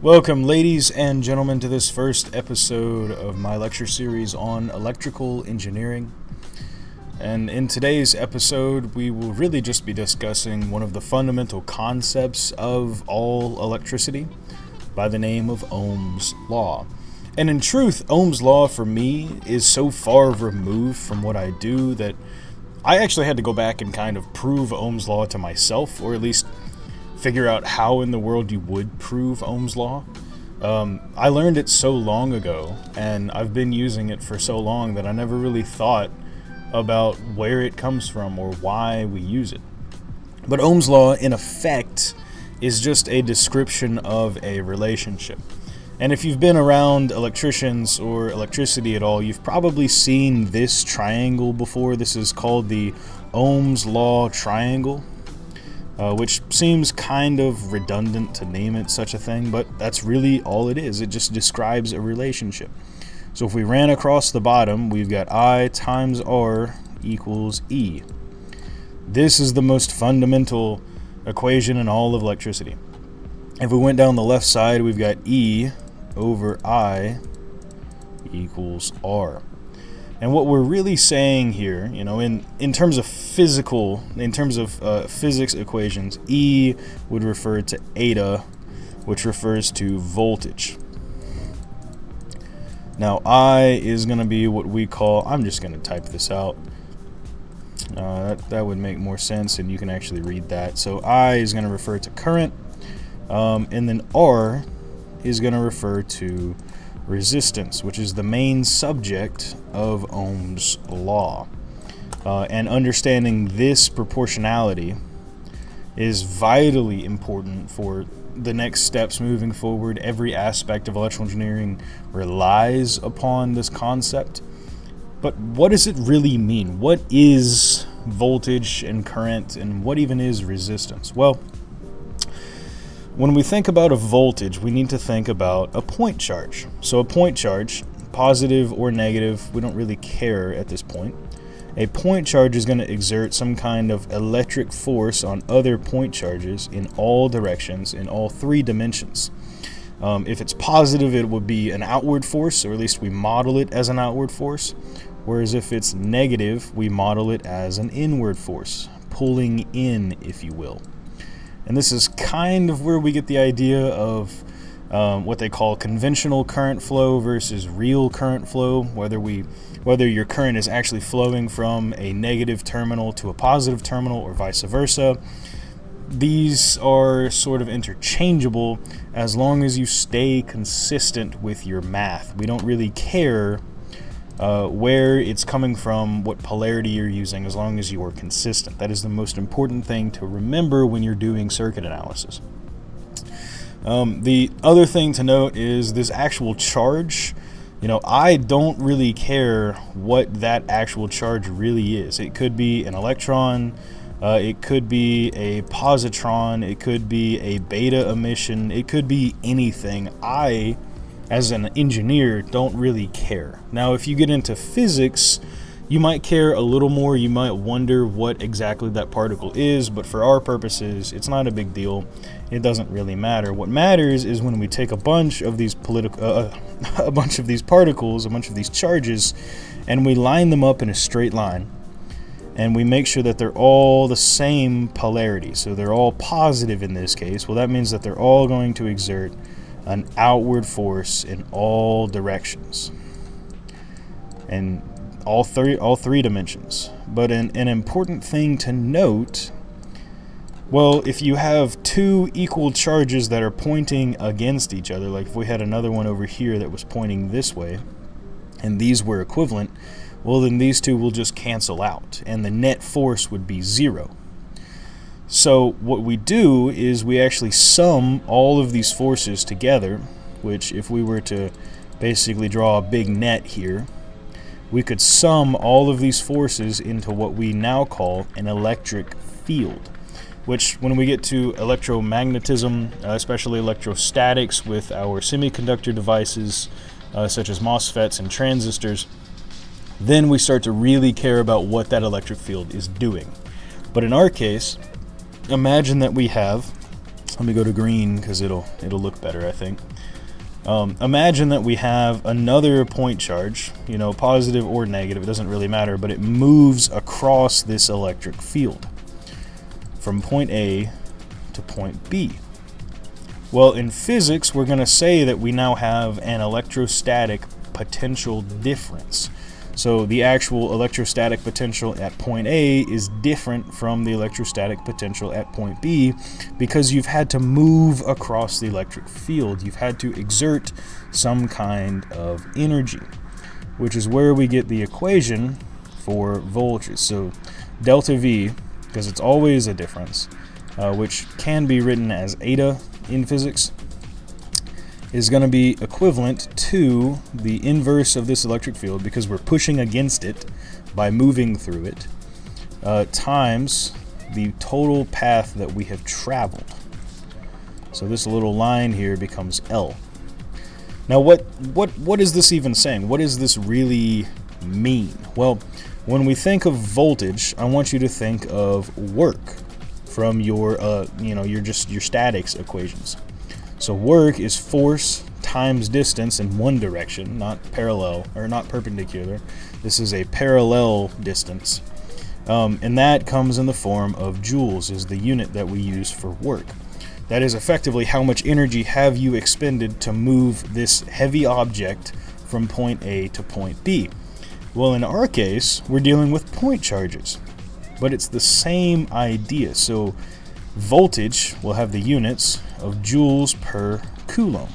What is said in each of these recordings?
Welcome, ladies and gentlemen, to this first episode of my lecture series on electrical engineering. And in today's episode, we will really just be discussing one of the fundamental concepts of all electricity by the name of Ohm's Law. And in truth, Ohm's Law for me is so far removed from what I do that I actually had to go back and kind of prove Ohm's Law to myself, or at least figure out how in the world you would prove Ohm's Law. I learned it so long ago, and I've been using it for so long that I never really thought about where it comes from or why we use it. But Ohm's Law, in effect, is just a description of a relationship. And if you've been around electricians or electricity at all, you've probably seen this triangle before. This is called the Ohm's Law triangle. Which seems kind of redundant to name it such a thing, but that's really all it is. It just describes a relationship. So if we ran across the bottom, we've got I times R equals E. This is the most fundamental equation in all of electricity. If we went down the left side, we've got E over I equals R. And what we're really saying here, in terms of physics equations, E would refer to eta, which refers to voltage. Now, I is going to be what we call, I'm just going to type this out. That would make more sense, and you can actually read that. So I is going to refer to current, and then R is going to refer to resistance, which is the main subject of Ohm's Law. And understanding this proportionality is vitally important for the next steps moving forward. Every aspect of electrical engineering relies upon this concept. But what does it really mean? What is voltage and current, and what even is resistance? Well, when we think about a voltage, we need to think about a point charge. So a point charge, positive or negative, we don't really care at this point. A point charge is going to exert some kind of electric force on other point charges in all directions, in all three dimensions. If it's positive, it would be an outward force, or at least we model it as an outward force. Whereas if it's negative, we model it as an inward force, pulling in, if you will. And this is kind of where we get the idea of what they call conventional current flow versus real current flow, whether your current is actually flowing from a negative terminal to a positive terminal or vice versa. These are sort of interchangeable as long as you stay consistent with your math. We don't really care where it's coming from, what polarity you're using, as long as you are consistent. That is the most important thing to remember when you're doing circuit analysis. The other thing to note is this actual charge. I don't really care what that actual charge really is. It could be an electron, it could be a positron, it could be a beta emission, it could be anything. I, as an engineer, don't really care. Now, if you get into physics, you might care a little more. You might wonder what exactly that particle is, but for our purposes, it's not a big deal. It doesn't really matter. What matters is when we take a bunch of these particles, a bunch of these charges, and we line them up in a straight line, and we make sure that they're all the same polarity. So they're all positive in this case. Well, that means that they're all going to exert an outward force in all directions, and all three dimensions. But an important thing to note, well, if you have two equal charges that are pointing against each other, like if we had another one over here that was pointing this way, and these were equivalent, well, then these two will just cancel out, and the net force would be zero. So what we do is we actually sum all of these forces together, which if we were to basically draw a big net here, we could sum all of these forces into what we now call an electric field, which when we get to electromagnetism, especially electrostatics with our semiconductor devices, such as MOSFETs and transistors, then we start to really care about what that electric field is doing. But in our case, imagine that we have Let me go to green because it'll look better, I think. Imagine that we have another point charge, positive or negative, it doesn't really matter, but it moves across this electric field from point A to point B. Well, in physics, we're going to say that we now have an electrostatic potential difference. So the actual electrostatic potential at point A is different from the electrostatic potential at point B because you've had to move across the electric field. You've had to exert some kind of energy, which is where we get the equation for voltage. So delta V, because it's always a difference, which can be written as eta in physics, is going to be equivalent to the inverse of this electric field, because we're pushing against it by moving through it, times the total path that we have traveled. So this little line here becomes L. Now what is this even saying? What does this really mean? Well, when we think of voltage, I want you to think of work from your your statics equations. So work is force times distance in one direction, not parallel or not perpendicular. This is a parallel distance. And that comes in the form of joules, is the unit that we use for work. That is effectively how much energy have you expended to move this heavy object from point A to point B. Well, in our case, we're dealing with point charges, but it's the same idea. So voltage will have the units of joules per coulomb,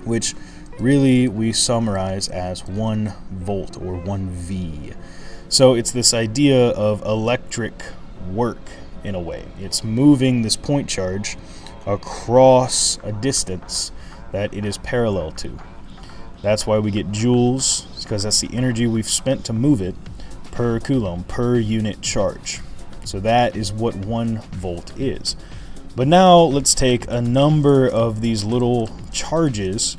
which really we summarize as 1 volt or 1 V. So it's this idea of electric work in a way. It's moving this point charge across a distance that it is parallel to. That's why we get joules, because that's the energy we've spent to move it per coulomb, per unit charge. So that is what 1 volt is. But now let's take a number of these little charges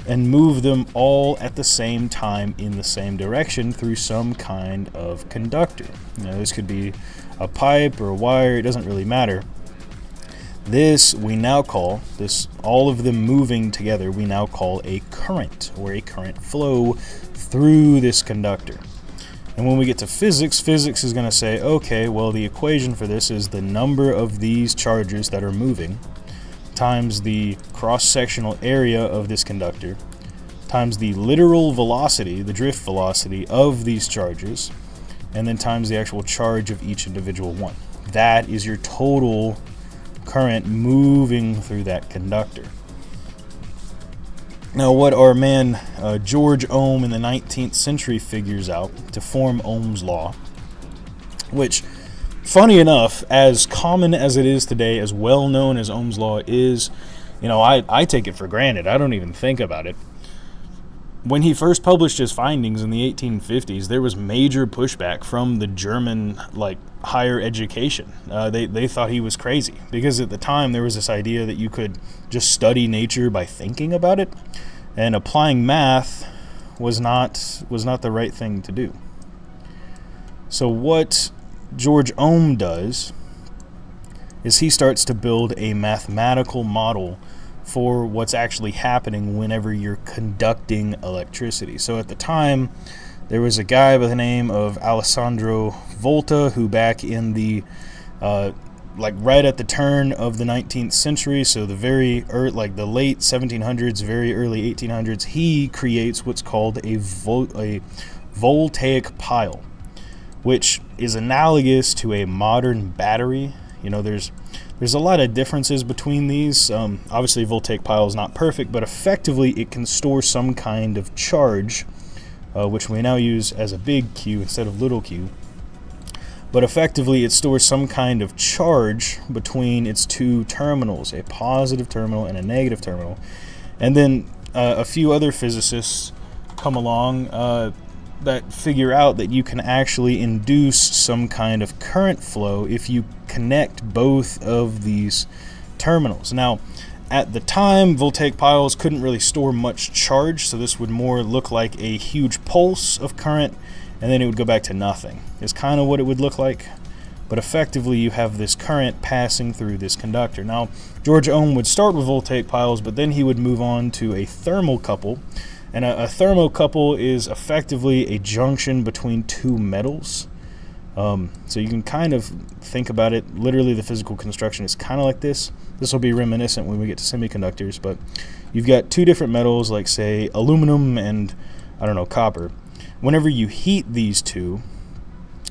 and move them all at the same time in the same direction through some kind of conductor. This could be a pipe or a wire, it doesn't really matter. This we now call, all of them moving together, we now call a current, or a current flow through this conductor. And when we get to physics, physics is going to say, okay, well, the equation for this is the number of these charges that are moving times the cross-sectional area of this conductor times the literal velocity, the drift velocity of these charges, and then times the actual charge of each individual one. That is your total current moving through that conductor. Now, what our man George Ohm in the 19th century figures out to form Ohm's law, which, funny enough, as common as it is today, as well known as Ohm's law is, I take it for granted. I don't even think about it. When he first published his findings in the 1850s, there was major pushback from the German higher education. They thought he was crazy, because at the time there was this idea that you could just study nature by thinking about it, and applying math was not the right thing to do. So what George Ohm does is he starts to build a mathematical model for what's actually happening whenever you're conducting electricity. So at the time, there was a guy by the name of Alessandro Volta, who back in the right at the turn of the 19th century, so the the late 1700s, very early 1800s, he creates what's called a voltaic pile, which is analogous to a modern battery. There's a lot of differences between these. Obviously, voltaic pile is not perfect, but effectively it can store some kind of charge, which we now use as a big Q instead of little q. But effectively, it stores some kind of charge between its two terminals, a positive terminal and a negative terminal. And then a few other physicists come along that figure out that you can actually induce some kind of current flow if you connect both of these terminals. Now, at the time, voltaic piles couldn't really store much charge, so this would more look like a huge pulse of current, and then it would go back to nothing. It's kind of what it would look like. but effectively you have this current passing through this conductor. Now, George Ohm would start with voltaic piles, but then he would move on to a thermocouple. And a thermocouple is effectively a junction between two metals. So you can kind of think about it, literally the physical construction is kind of like this. This will be reminiscent when we get to semiconductors, but you've got two different metals, like say aluminum and, I don't know, copper. Whenever you heat these two,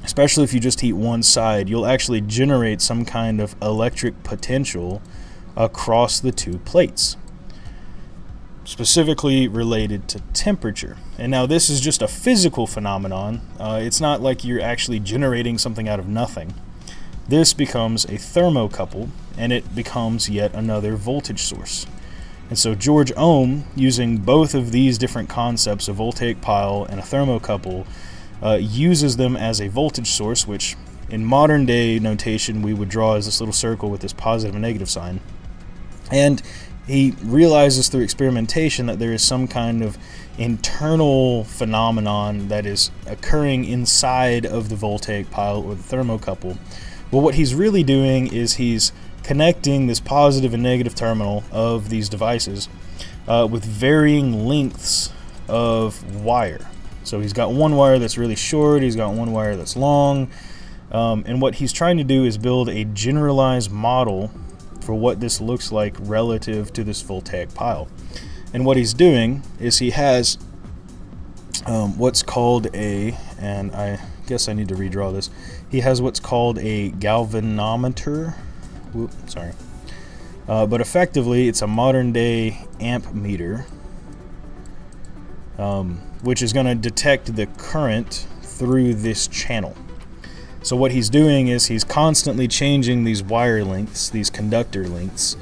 especially if you just heat one side, you'll actually generate some kind of electric potential across the two plates, specifically related to temperature. And now this is just a physical phenomenon. It's not like you're actually generating something out of nothing. This becomes a thermocouple, and it becomes yet another voltage source. And so George Ohm, using both of these different concepts, a voltaic pile and a thermocouple, uses them as a voltage source, which in modern day notation we would draw as this little circle with this positive and negative sign. And he realizes through experimentation that there is some kind of internal phenomenon that is occurring inside of the voltaic pile or the thermocouple. Well, what he's really doing is he's connecting this positive and negative terminal of these devices with varying lengths of wire. So he's got one wire that's really short, he's got one wire that's long, and what he's trying to do is build a generalized model for what this looks like relative to this voltaic pile. And what he's doing is he has what's called and I guess I need to redraw this, he has what's called a galvanometer. But effectively it's a modern day amp meter, which is going to detect the current through this channel. So what he's doing is he's constantly changing these wire lengths, these conductor lengths,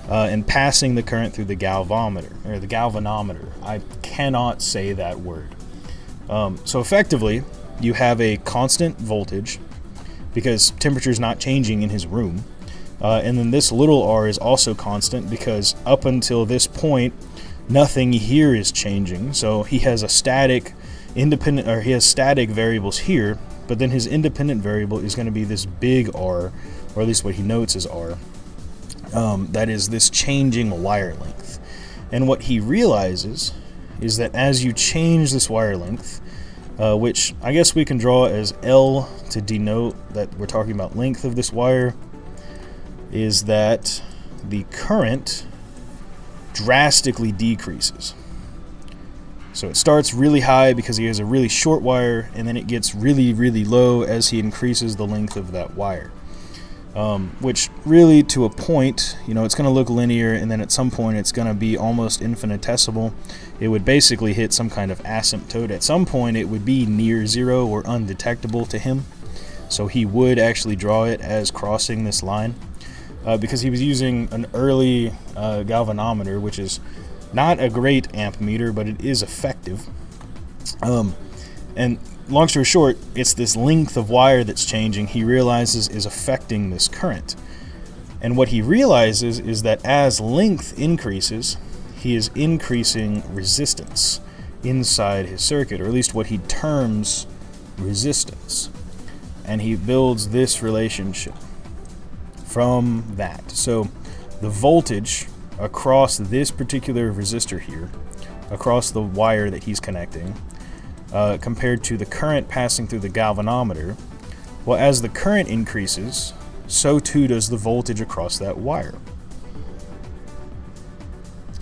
and passing the current through the galvanometer, or the galvanometer. I cannot say that word. So effectively, you have a constant voltage because temperature is not changing in his room. And then this little r is also constant because up until this point, nothing here is changing. So he has a static independent, or he has static variables here, but then his independent variable is going to be this big R, or at least what he notes as R. That is this changing wire length. And what he realizes is that as you change this wire length, which I guess we can draw as L to denote that we're talking about length of this wire, is that the current drastically decreases. So it starts really high because he has a really short wire, and then it gets really, really low as he increases the length of that wire. Which really, to a point, it's going to look linear, and then at some point it's going to be almost infinitesimal. It would basically hit some kind of asymptote. At some point it would be near zero or undetectable to him. So he would actually draw it as crossing this line. Because he was using an early galvanometer, which is not a great amp meter, but it is effective. And long story short, it's this length of wire that's changing, he realizes is affecting this current. And what he realizes is that as length increases, he is increasing resistance inside his circuit, or at least what he terms resistance. And he builds this relationship from that. So the voltage across this particular resistor here, across the wire that he's connecting, compared to the current passing through the galvanometer, well, as the current increases, so too does the voltage across that wire.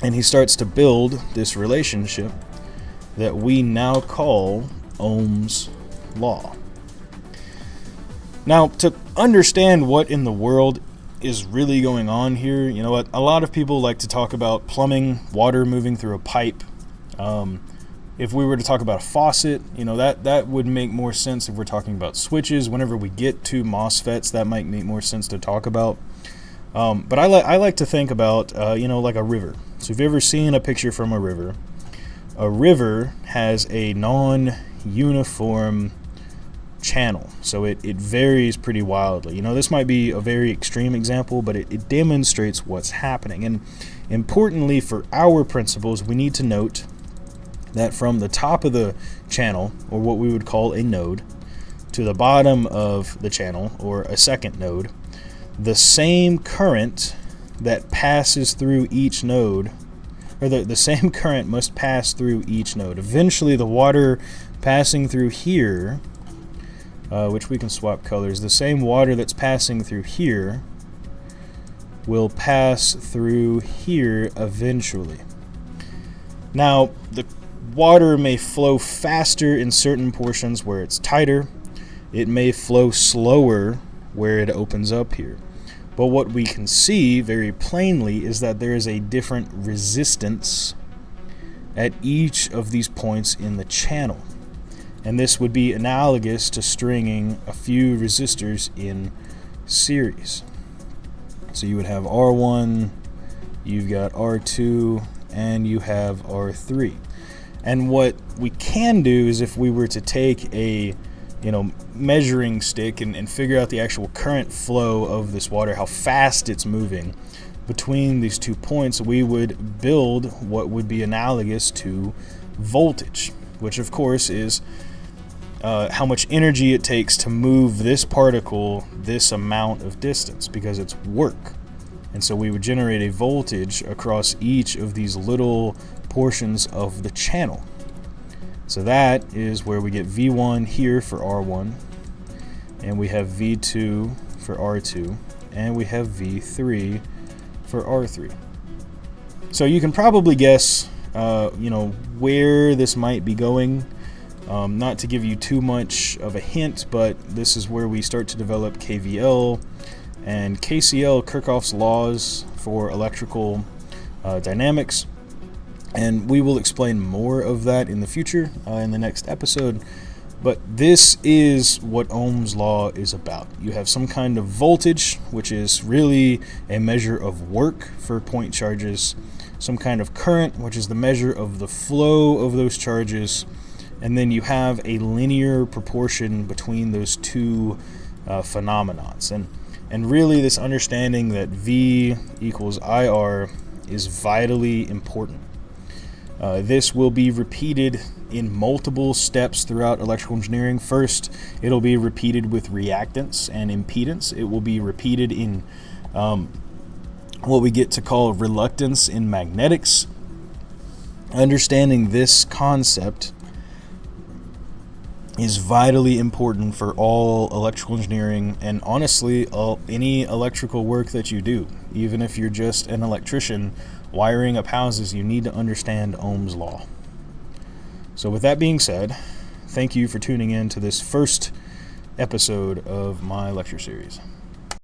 And he starts to build this relationship that we now call Ohm's law. Now, to understand what in the world is really going on here, a lot of people like to talk about plumbing, water moving through a pipe. If we were to talk about a faucet, that would make more sense if we're talking about switches. Whenever we get to MOSFETs, that might make more sense to talk about. But I like to think about, like a river. So if you've ever seen a picture from a river has a non-uniform channel, so it varies pretty wildly. This might be a very extreme example, but it demonstrates what's happening. And importantly for our principles, we need to note that from the top of the channel, or what we would call a node, to the bottom of the channel, or a second node, the same current that passes through each node, or the same current must pass through each node. Eventually the water passing through here, which we can swap colors, the same water that's passing through here will pass through here eventually. Now, the water may flow faster in certain portions where it's tighter. It may flow slower where it opens up here. But what we can see very plainly is that there is a different resistance at each of these points in the channel. And this would be analogous to stringing a few resistors in series. So you would have R1, you've got R2, and you have R3. And what we can do is, if we were to take a measuring stick and figure out the actual current flow of this water, how fast it's moving between these 2 points, we would build what would be analogous to voltage, which of course is how much energy it takes to move this particle this amount of distance, because it's work. And so we would generate a voltage across each of these little portions of the channel. So that is where we get V1 here for R1, and we have V2 for R2, and we have V3 for R3. So you can probably guess, where this might be going. Not to give you too much of a hint, but this is where we start to develop KVL and KCL, Kirchhoff's laws for electrical dynamics. And we will explain more of that in the future, in the next episode. But this is what Ohm's law is about. You have some kind of voltage, which is really a measure of work for point charges, some kind of current, which is the measure of the flow of those charges, and then you have a linear proportion between those two phenomenons. And really, this understanding that V equals IR is vitally important. This will be repeated in multiple steps throughout electrical engineering. First, it'll be repeated with reactance and impedance. It will be repeated in what we get to call reluctance in magnetics. Understanding this concept is vitally important for all electrical engineering, and honestly, any electrical work that you do. Even if you're just an electrician wiring up houses, you need to understand Ohm's law. So with that being said, thank you for tuning in to this first episode of my lecture series.